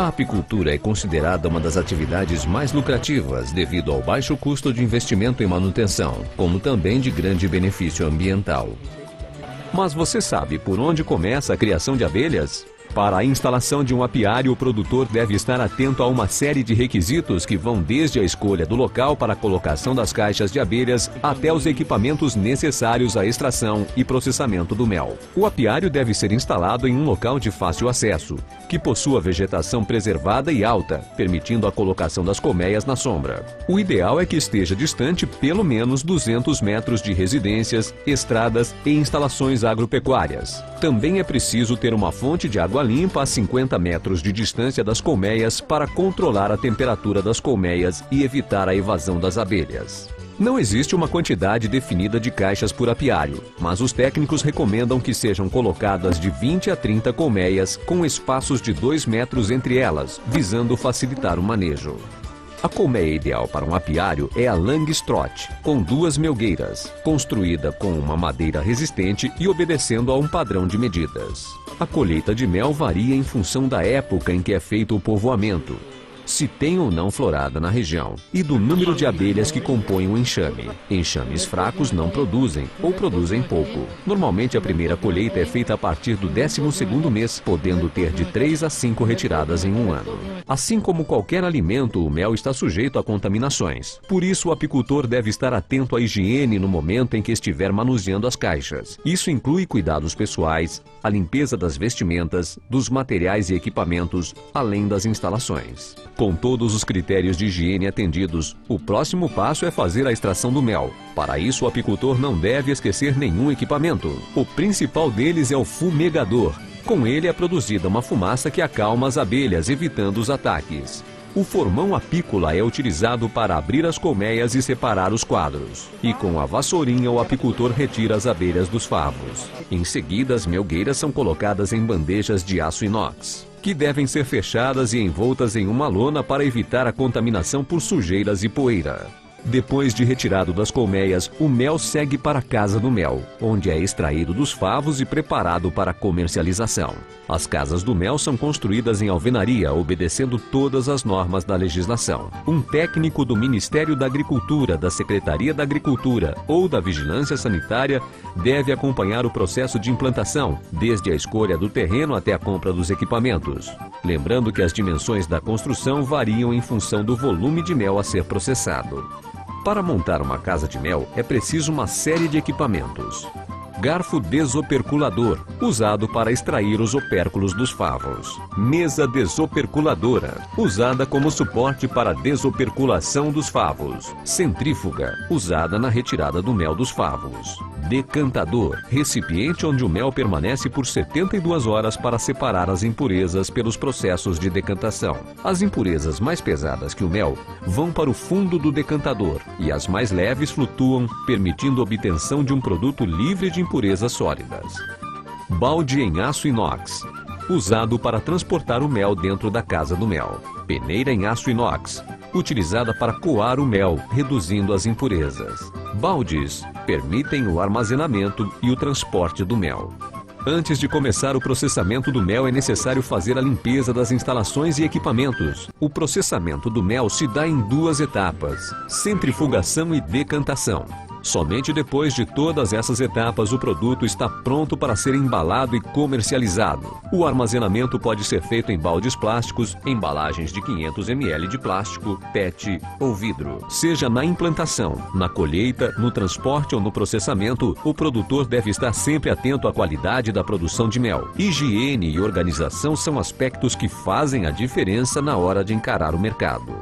A apicultura é considerada uma das atividades mais lucrativas devido ao baixo custo de investimento em manutenção, como também de grande benefício ambiental. Mas você sabe por onde começa a criação de abelhas? Para a instalação de um apiário, o produtor deve estar atento a uma série de requisitos que vão desde a escolha do local para a colocação das caixas de abelhas até os equipamentos necessários à extração e processamento do mel. O apiário deve ser instalado em um local de fácil acesso, que possua vegetação preservada e alta, permitindo a colocação das colmeias na sombra. O ideal é que esteja distante pelo menos 200 metros de residências, estradas e instalações agropecuárias. Também é preciso ter uma fonte de água limpa a 50 metros de distância das colmeias para controlar a temperatura das colmeias e evitar a evasão das abelhas. Não existe uma quantidade definida de caixas por apiário, mas os técnicos recomendam que sejam colocadas de 20 a 30 colmeias com espaços de 2 metros entre elas, visando facilitar o manejo. A colmeia ideal para um apiário é a Langstroth, com 2 melgueiras, construída com uma madeira resistente e obedecendo a um padrão de medidas. A colheita de mel varia em função da época em que é feito o povoamento, se tem ou não florada na região, e do número de abelhas que compõem o enxame. Enxames fracos não produzem, ou produzem pouco. Normalmente a primeira colheita é feita a partir do 12º mês, podendo ter de 3 a 5 retiradas em um ano. Assim como qualquer alimento, o mel está sujeito a contaminações. Por isso, o apicultor deve estar atento à higiene no momento em que estiver manuseando as caixas. Isso inclui cuidados pessoais, a limpeza das vestimentas, dos materiais e equipamentos, além das instalações. Com todos os critérios de higiene atendidos, o próximo passo é fazer a extração do mel. Para isso, o apicultor não deve esquecer nenhum equipamento. O principal deles é o fumegador. Com ele é produzida uma fumaça que acalma as abelhas, evitando os ataques. O formão apícola é utilizado para abrir as colmeias e separar os quadros. E com a vassourinha o apicultor retira as abelhas dos favos. Em seguida, as melgueiras são colocadas em bandejas de aço inox, que devem ser fechadas e envoltas em uma lona para evitar a contaminação por sujeiras e poeira. Depois de retirado das colmeias, o mel segue para a casa do mel, onde é extraído dos favos e preparado para comercialização. As casas do mel são construídas em alvenaria, obedecendo todas as normas da legislação. Um técnico do Ministério da Agricultura, da Secretaria da Agricultura ou da Vigilância Sanitária deve acompanhar o processo de implantação, desde a escolha do terreno até a compra dos equipamentos. Lembrando que as dimensões da construção variam em função do volume de mel a ser processado. Para montar uma casa de mel, é preciso uma série de equipamentos. Garfo desoperculador, usado para extrair os opérculos dos favos. Mesa desoperculadora, usada como suporte para a desoperculação dos favos. Centrífuga, usada na retirada do mel dos favos. Decantador, recipiente onde o mel permanece por 72 horas para separar as impurezas pelos processos de decantação. As impurezas mais pesadas que o mel vão para o fundo do decantador e as mais leves flutuam, permitindo a obtenção de um produto livre de impurezas sólidas. Balde em aço inox, usado para transportar o mel dentro da casa do mel. Peneira em aço inox, utilizada para coar o mel, reduzindo as impurezas. Baldes permitem o armazenamento e o transporte do mel. Antes de começar o processamento do mel, é necessário fazer a limpeza das instalações e equipamentos. O processamento do mel se dá em 2 etapas: centrifugação e decantação. Somente depois de todas essas etapas o produto está pronto para ser embalado e comercializado. O armazenamento pode ser feito em baldes plásticos, embalagens de 500 ml de plástico, PET ou vidro. Seja na implantação, na colheita, no transporte ou no processamento, o produtor deve estar sempre atento à qualidade da produção de mel. Higiene e organização são aspectos que fazem a diferença na hora de encarar o mercado.